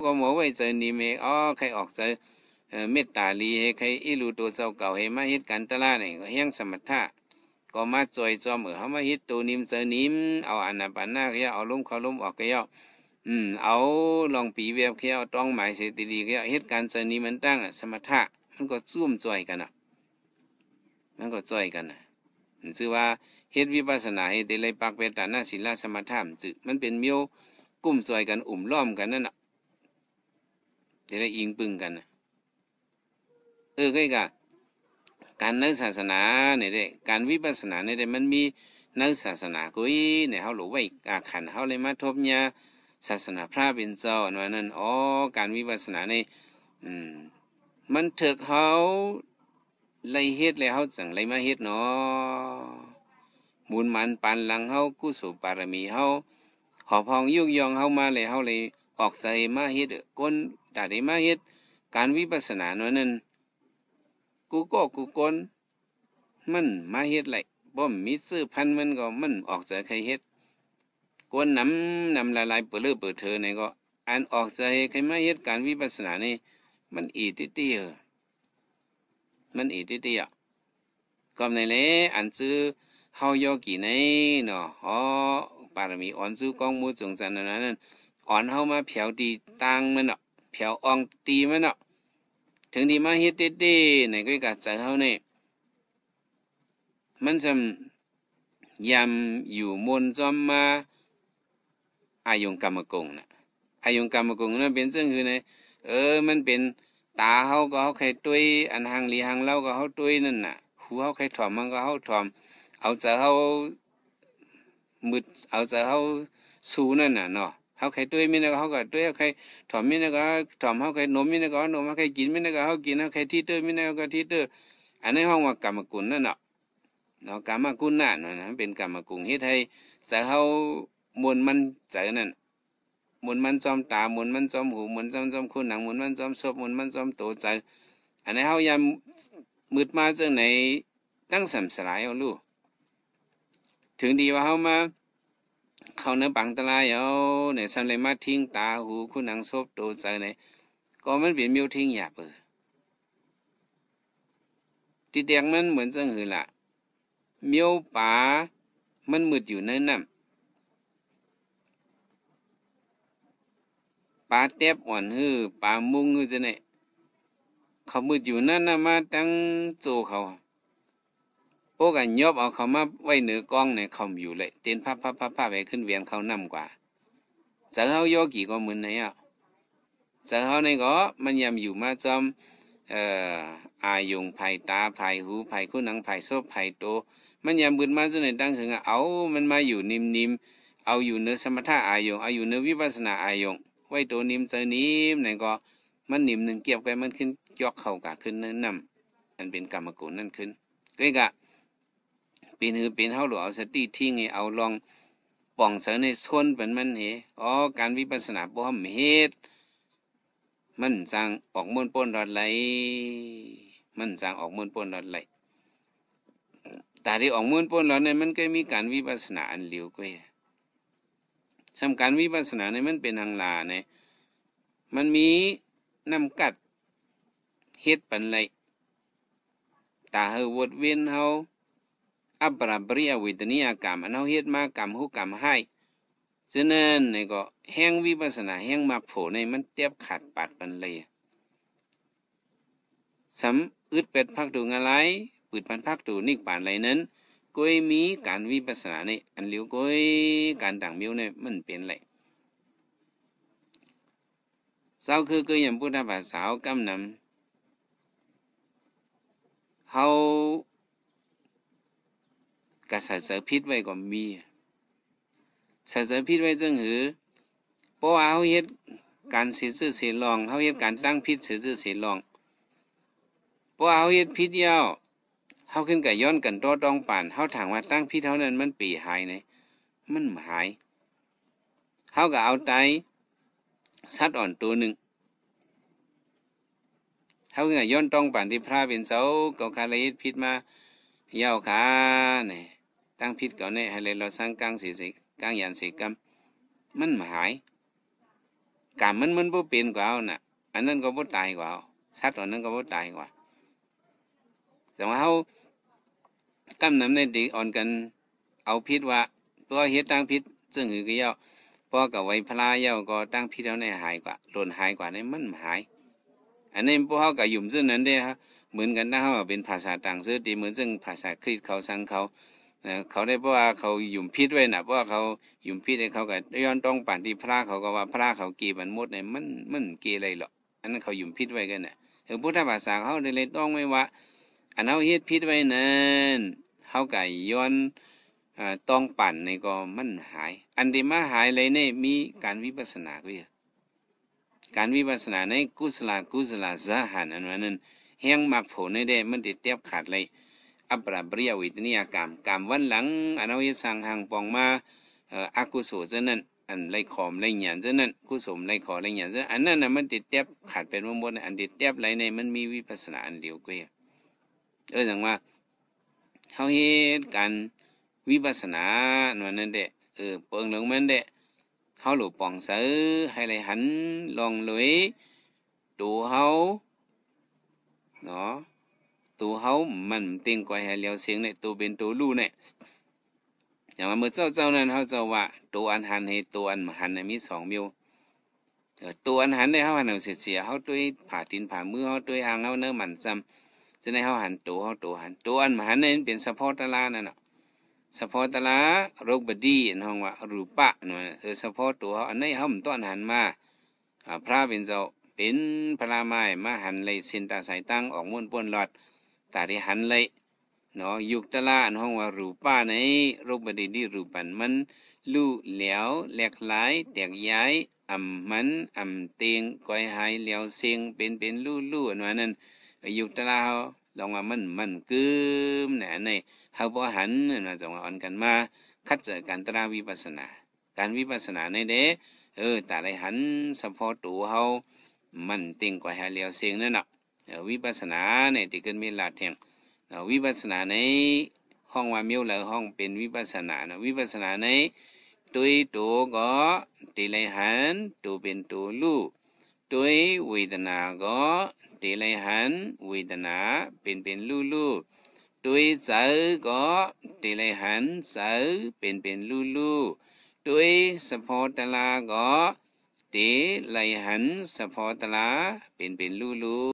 ก็หมอไว้เจอนี่เมอ๋อใครออกเจอเมตตาลีให้ใครอีรูตัวเจ้าเก่าให้มาเฮ็ดกันตะล่านี่ก็เฮียงสมถะก็มาจอยจอมเฮามาเฮ็ดตัวนิมเจอนิมเอาอันน่ะปานนาก็เอาลมเข้าลมออกก็เอาลองปีเวียบเขียวต้องหมายเสติดีก็เฮ็ดการเจอนี้มันตั้งสมถะมันก็ซุ่มจ่อยกันมันก็จ่อยกันชื่อว่าเฮ็ดวิปัสสนาเฮ็ดได้เลยปักเวทนาศีลสมถะมันเป็นเมียวกุ้มจ่อยกันล้อมกันนั่นน่ะได้เลยอิงปึงกันก็การในศาสนาเนี่ยได้การวิปัสสนาเนี่ยได้มันมีในศาสนากุยเนี่ยเฮาหลไว้ขันเฮาเลยมาทบญาศาสนาพระเป็นเจ้าอันว่านั้นการวิปัสสนาในมันถึกเฮาเลยเฮ็ดแล้วเฮาจังเลยมาเฮ็ดเนาะบุญมันปานหลังเฮากุศลบารมีเฮาหอบพองยุกยองเฮามาเลยเฮาเลยออกใจมาเฮ็ดก้นตาได้มาเฮ็ดการวิปัสสนานั้นกูกนมันมาเฮ็ดไหลบ่มีซื้อพันมันก็มันออกจากใครเฮ็ดกวนนำละลายเปื้อเปื้อเธอเนี่ยก็อันออกจากใครมาเฮ็ดการวิปัสสนานี่มันอีติเตียมันอีติเตียก็ในแลอันซื้อเฮาโยกี่ในเนาะปารมีอ่อนซื้อกองมูจงจันนั้นอ่อนเฮามาเผาตีตังมันเนาะเผาอ่องตีมันเนาะถึงดีมาเฮ็ดเต้ๆในก็กะใจเฮานี่มันจะยำอยู่มนจอมมาอายุงกรรมกงนะอายุงกรรมกงนั่นเป็นซึ่งคือไงมันเป็นตาเฮาก็เฮาใครตุ้ยอันหังลีหังเล่าก็เฮาตุ้ยนั่นน่ะหูเฮาใครถ่อมมันก็เฮาถ่อมเอาใจเฮามืดเอาใจเฮาสู้นั่นน่ะเนาะเฮาใครตุ้ยมีนะก็เฮาก็ตุ้ยเฮาใครถ่อมมีนะก็ถ่อมเฮาใครนมมีนะก็นมเฮาใครกินมีนะก็เฮากินเฮาใครที่เตอมีนะก็ที่เตออันนี้ห้องว่ากรรมกุลนั่นเนาะกรรมกุลน่ะนะเป็นกรรมกุลเฮ็ดให้ใจเฮามวลมันใจนั่นมวลมันจอมตามวลมันจอมหูมวลจอมคูหนังมวลมันจอมศพมวลมันจอมโตใจอันนี้เฮายามมืดมาจังไหนตั้งสำสลายเอาลูกถึงดีว่าเฮามาเข้าในปังตะลายเอาเนี่ยสำเลยมาทิ้งตาหูคูหนังศพโตใจเนี่ยก็มันเป็นมิวทิ้งหยาบติเดียงมันเหมือนจังหือล่ะเมียวป่ามันมืดอยู่ในน้ำปลาเต็บอ่อนฮือปลามุงฮือจะเนี่ยเขามืดอยู่นั่นน่ะมาตั้งโจเขาโอ้กันยอบเอาเขามาไว้เหนือกองเนี่ยเขาอยู่เลยเต้นพับไปขึ้นเวียนเขานำกว่าจากเขาโยกี่ก็เหมือนไหนจากเขาในก็มันยำอยู่มาจอมอายุงไผ่ตาไผ่หูไผ่คู่หนังไผ่ซบไผ่โตมันยำบืนมาจนในตั้งถึงเอามันมาอยู่นิ่มเอาอยู่เนื้อสมถะอายุเอาอยู่เนื้อวิปัสสนาอายุไว้ตัวนิ่มเจอนิ่มไหนก็มันนิ่มหนึ่งเกี่ยวกันมันขึ้นยกเข่ากะขึ้นนั่นนำมันเป็นกรรมกุลนั่นขึ้นก็กะเป็นเฮาหลวเอาสติทิ้งให้เอาลองป่องเสในส่วนเป็นมันการวิปัสสนาบ่เฮ็ดมันสร้างออกมนป่นรอดไหลมันสร้างออกมนป่นรอดไหลแต่ที่ออกมนป่นรอดนั้นมันก็มีการวิปัสสนาอันเหลียวก้อยสำการวิปัสสนาเนี่ยมันเป็นทางลาเนี่ยมันมีน้ำกัดเฮ็ดปันไหลตาเฮาวนเวียนเฮาอัปราบริยเวทนียกรรมอันเฮาเฮ็ดมากรรมหุกรรมให้ฉะนั้นเนี่ยก็แห่งวิปัสสนาแห่งมรรคผลในมันเตียบขาดปัดปันเลยสำอึดเป็ดพักดูงอะไรปืดพันพักดูนิกป่านไรนั้นก็มีการวิปัสสนาในอันเหลียวก็การต่างมิ้วเนี่ยมันเป็นไรเจ้าคือก็ยังพุทธภาษากำนำเฮากระใส่พิษไว้ก็มีใส่พิษไว้จังหือเพราะว่าเฮาเฮ็ดการเสียชื่อเสียรองเฮาเฮ็ดการตั้งพิษเสียชื่อเสียรองเพราะว่าเฮาเฮ็ดพิษยาวเฮาขึ้นกับย้อนกันต่อต้องป่านเฮาถามว่าตั้งพิษเท่านั้นมันปีหายไหนมันหายเฮาก็เอาไตสัตว์อ่อนตัวหนึ่งเฮาขึ้นกับย้อนต้องป่านที่พระเป็นเจ้าก็คาเลยพิษมายาวขาเนี่ยตั้งพิษก่อนเนี่ยให้เลยเราสร้างกลางสีกลางยันสีกรรมมันหาย กามมันบ่เป็นกว่าเอาน่ะอันนั้นก็บ่ตายกว่าเอาสัตว์อันนั้นก็บ่ตายกว่าแต่ว่าเฮากำนำในเด็กอ่อนกันเอาพิษว่าตัวเฮ็ดตั้งพิษซึ่งคือก็ยาวพอกับไว้พลายาวก็ตั้งพิษเอาในหายกว่าหล่นหายกว่าในมันหายอันนี้พวกเฮาก็ยุ่มซึ่งนั้นเด้ฮะเหมือนกันถ้าเฮาเป็นภาษาต่างซื่อที่เหมือนซึ่งภาษาคริสต์เขาสั่งเขาเขาได้เพราะว่าเขายุ่มพิษไว้น่ะเพราะว่าเขายุ่มพิษให้เขาก็ย้อนต้องปั่นที่พระเขาก็ว่าพระเขากีบันหมดเนี่ยมันเกอะไรหรอกอันนั้นเขายุ่มพิษไว้กันน่ะพุทธภาษาเขาได้เลยต้องไว้ว่าอันเฮาเฮ็ดพิษไว้นั้นเฮาก็ย้อนต้องปั่นนี่ก็มันหายอันที่มาหายเลยเนี่ยมีการวิปัสสนาก็อยู่การวิปัสสนาในกุศลสะหันอันนั้นแห่งมรรคผลในได้มันติดเตียบขาดเลยอัปราเปรียวิตนิยกรรมกรรมวันหลังอนาวิสังหังปองมาอกุศลเจ้านั้นอันไรขอมไรหยันเจ้านั้นกุศลไรขอไรหยันเจ้าอันนั้นน่ะมันติดเตียบขาดเป็นวงบนอันติดเตียบไรในมันมีวิปัสสนาอันเดียวก็อยู่จังว่าเฮาเฮ็ดการวิปัสสนานั่นแหละเปิงเหลืองมันแหละเฮาหลุปองซื้อให้เลยหันลองเลยตูเฮาเนาะตูเฮามันติงกว่าให้เลียวเสียงเนี่ยตูเป็นตูรู้เนี่ยอย่างว่าเมื่อเจ้านั้นเฮาเจ้าว่าตูอันหันให้ตูอันหันมี2มิวตูอันหันได้เฮาหันเอาเสียเฮาด้วยผ่าตีนผ่ามือเฮาด้วยหางเฮาเนื้อมันจำจะได้เฮาหันตูเฮาตูหันตูอันหันเนี่ยเป็นเฉพาะตะลานั่นน่ะเฉพาะตะลาโรคบดีอันห้องว่ารูปะเนาะเฉพาะตัวเฮาอันไหนเฮามันต้อนหันมาพระเป็นเจ้าเป็นพระไม้มาหันเลยเส้นตาสายตั้งออกม้วนป้วนหลอดตาได้หันเลยเนาะยุคตะลาอันห้องว่ารูปะในโรคบดีนี่รูปันมันลู่เหลียวแหลกหลายแตกย้ายมันเตียงก้อยหายเหลียวเสียงเป็นลู่อันว่านั้นยุคตะลาเฮาลองว่ามันกึมแหน่ในเฮาบ่หันนั่นว่าจังว่าอ่อนกันมาคัดเจอกันตราวิปัสสนาการวิปัสสนาในเด้ตาได้หันเฉพาะตัวเฮามันติงกว่าหาเหลียวเสียงนั่นน่ะวิปัสสนาเนี่ยที่เกิดมีหลาดแห่งวิปัสสนาในห้องว่ามีหลายห้องเป็นวิปัสสนานะวิปัสสนาในตุยตัวก็ติเลยหันตัวเป็นตัวรู้ตุยเวทนาก็ติเลยหันเวทนาเป็นรู้ด้วยใจก็ติเลยหันใจเป็นลู่ด้วยสปอตลาก็ติเลยหันสปอตลาเป็นลู่